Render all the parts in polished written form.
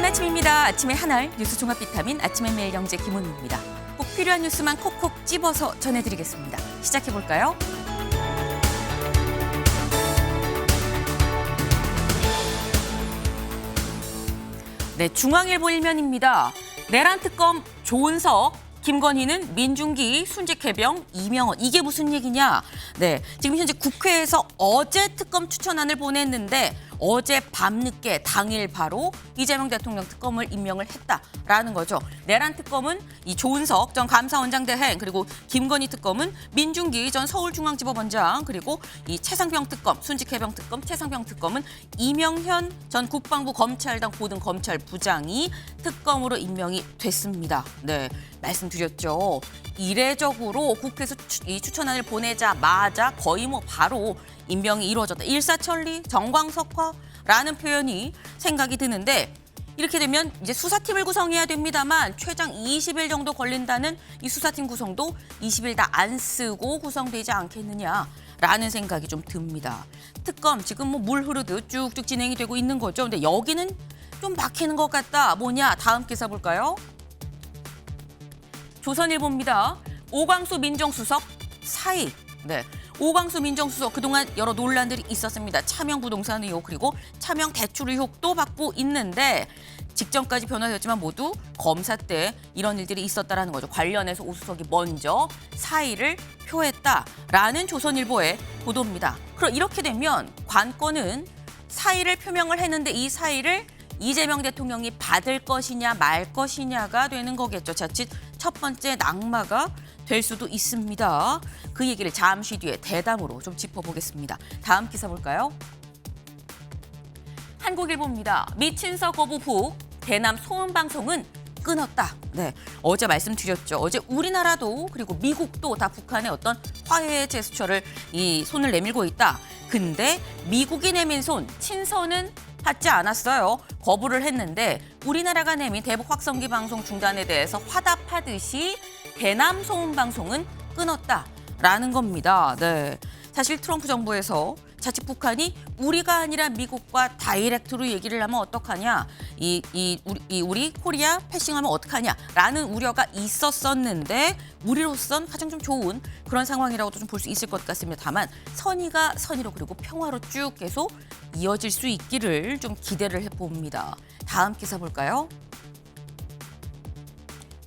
아침입니다. 아침의 하나를 뉴스 종합 비타민 아침의 매일경제 김은우입니다. 꼭 필요한 뉴스만 콕콕 집어서 전해드리겠습니다. 시작해볼까요? 네, 중앙일보 일면입니다. 내란 특검 조은석, 김건희는 민중기, 순직해병, 이명헌. 이게 무슨 얘기냐? 네, 지금 현재 국회에서 어제 특검 추천안을 보냈는데 어제 밤늦게 당일 바로 이재명 대통령 특검을 임명을 했다라는 거죠. 내란 특검은 이 조은석 전 감사원장 대행, 그리고 김건희 특검은 민중기 전 서울중앙지법원장, 그리고 이 최상병 특검, 순직해병 특검, 최상병 특검은 이명현 전 국방부 검찰당 고등검찰부장이 특검으로 임명이 됐습니다. 네, 말씀드렸죠. 이례적으로 국회에서 이 추천안을 보내자마자 거의 바로 임명이 이루어졌다. 일사천리, 정광석화라는 표현이 생각이 드는데, 이렇게 되면 이제 수사팀을 구성해야 됩니다만 최장 20일 정도 걸린다는 이 수사팀 구성도 20일 다 안 쓰고 구성되지 않겠느냐라는 생각이 좀 듭니다. 특검 지금 물 흐르듯 쭉쭉 진행이 되고 있는 거죠. 근데 여기는 좀 막히는 것 같다. 뭐냐? 다음 기사 볼까요? 조선일보입니다. 오광수 민정수석 사의. 네. 오광수 민정수석 그동안 여러 논란들이 있었습니다. 차명 부동산 의혹, 그리고 차명 대출 의혹도 받고 있는데 직전까지 변화되었지만 모두 검사 때 이런 일들이 있었다라는 거죠. 관련해서 오 수석이 먼저 사의를 표했다라는 조선일보의 보도입니다. 그럼 이렇게 되면 관건은 사의를 표명을 했는데 이 사의를 이재명 대통령이 받을 것이냐 말 것이냐가 되는 거겠죠. 자칫 첫 번째 낙마가 될 수도 있습니다. 그 얘기를 잠시 뒤에 대담으로 좀 짚어보겠습니다. 다음 기사 볼까요? 한국일보입니다. 미친서 거부 후 대남 소음방송은 끊었다. 네, 어제 말씀드렸죠. 어제 우리나라도 그리고 미국도 다 북한의 어떤 화해의 제스처를 손을 내밀고 있다. 근데 미국이 내민 손, 친서는 받지 않았어요. 거부를 했는데 우리나라가 내민 대북 확성기 방송 중단에 대해서 화답하듯이 대남 소음 방송은 끊었다라는 겁니다. 네, 사실 트럼프 정부에서 자칫 북한이 우리가 아니라 미국과 다이렉트로 얘기를 하면 어떡하냐, 우리 코리아 패싱하면 어떡하냐라는 우려가 있었었는데 우리로선 가장 좀 좋은 그런 상황이라고도 좀 볼 수 있을 것 같습니다. 다만 선의가 선의로 그리고 평화로 쭉 계속 이어질 수 있기를 좀 기대를 해봅니다. 다음 기사 볼까요?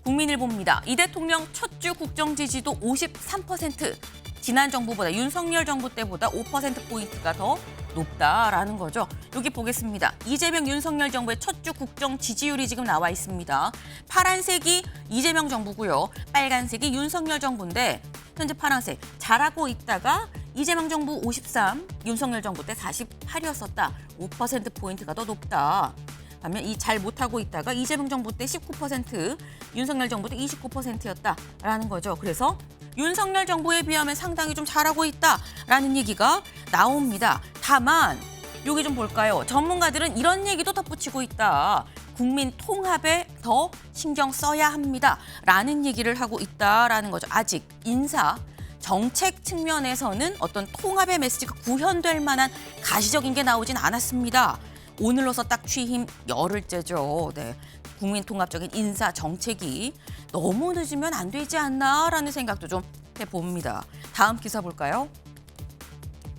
국민일보입니다. 이 대통령 첫 주 국정 지지도 53%. 지난 정부보다, 윤석열 정부 때보다 5%포인트가 더 높다라는 거죠. 여기 보겠습니다. 이재명, 윤석열 정부의 첫 주 국정 지지율이 지금 나와 있습니다. 파란색이 이재명 정부고요. 빨간색이 윤석열 정부인데 현재 파란색 잘하고 있다가 이재명 정부 53, 윤석열 정부 때 48이었었다. 5%포인트가 더 높다. 반면 이 잘 못하고 있다가 이재명 정부 때 19%, 윤석열 정부 때 29%였다라는 거죠. 그래서 윤석열 정부에 비하면 상당히 좀 잘하고 있다라는 얘기가 나옵니다. 다만 여기 좀 볼까요? 전문가들은 이런 얘기도 덧붙이고 있다. 국민 통합에 더 신경 써야 합니다라는 얘기를 하고 있다라는 거죠. 아직 인사, 정책 측면에서는 어떤 통합의 메시지가 구현될 만한 가시적인 게 나오진 않았습니다. 오늘로서 딱 취임 열흘째죠. 네, 국민 통합적인 인사 정책이 너무 늦으면 안 되지 않나라는 생각도 좀 해봅니다. 다음 기사 볼까요?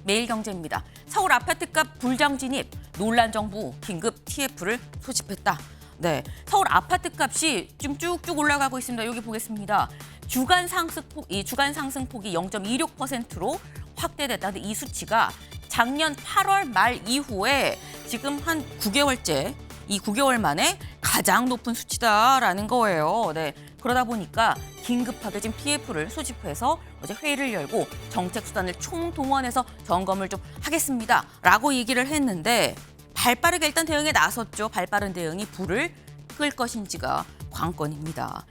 매일경제입니다. 서울 아파트값 불장 진입, 논란 정부 긴급 TF를 소집했다. 네, 서울 아파트값이 지금 쭉쭉 올라가고 있습니다. 여기 보겠습니다. 주간 상승폭이 0.26%로 확대됐다. 근데 이 수치가 작년 8월 말 이후에 지금 한 9개월째, 이 9개월 만에 가장 높은 수치다라는 거예요. 네, 그러다 보니까 긴급하게 지금 TF를 소집해서 어제 회의를 열고 정책 수단을 총동원해서 점검을 좀 하겠습니다라고 얘기를 했는데 발빠르게 일단 대응에 나섰죠. 발빠른 대응이 불을 끌 것인지가 관건입니다.